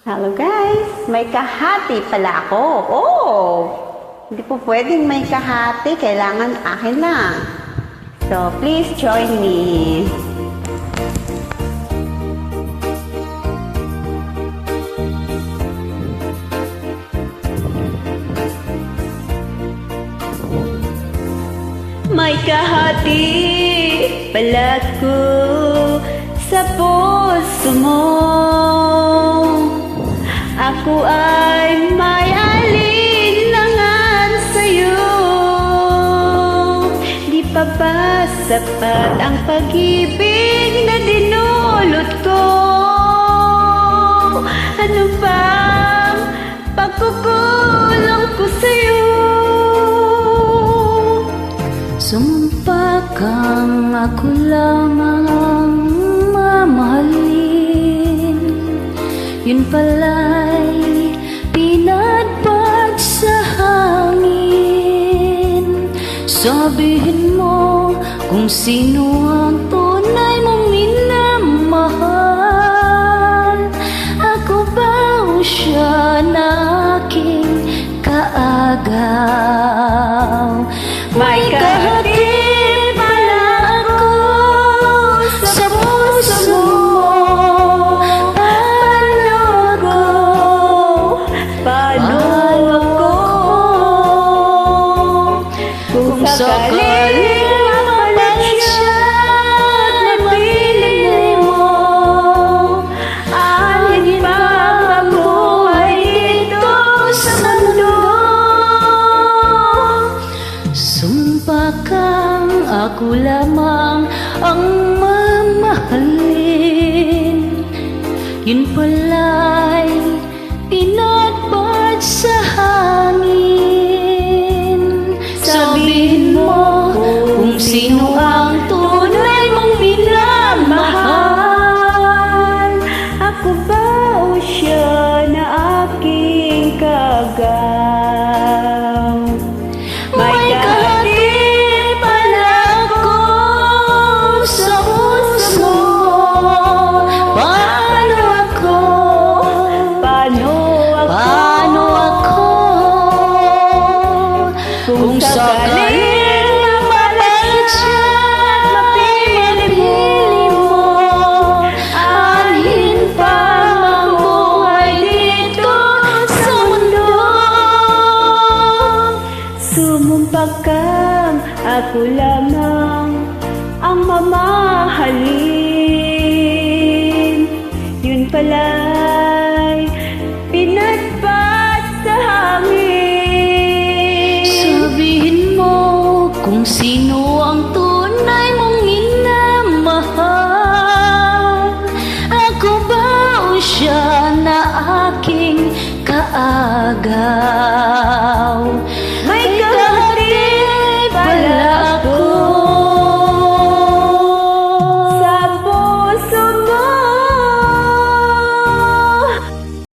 Hello guys! May kahati pala ako. Oh! Hindi po pwedeng may kahati. Kailangan akin lang. So, please join me. May kahati pala ko sa puso mo. Ako ay may alinlangan sa'yo. Di pa ba sapat ang pag-ibig na dinulot ko? Ano bang pagkukulang ko sa'yo? Sumpa kang ako lamang ang mamahalin. Yun pala'y pinadpad sa hangin. Sabihin mo kung sino ang tunay mong minamahal. Ako ba o siya na aking kaagaw? May kahati pala ako sa puso mo. Paano ako kung sakaling mapalit siya at mapili mo? Alin pa mabuhay dito sa mundo? Sumpa kang ako lamang ang mamahalin. Yun pala'y pinadpad sa hangin. Sabihin mo kung sino ang tunay mong minamahal. Ako ba o siya na aking kaagaw? May kahati pala ako sa puso mo. Paano ako? Paano ako? Kung sakaling mapalit siya at mapili mo, alin pa mabuhay dito sa mundo? Sumumpa kang ako lamang ang mamahalin. Yun pala'y pinadpad sa hangin. Sabihin mo kung sino ang tunay mong minamahal. Ako ba o siya na aking kaagaw?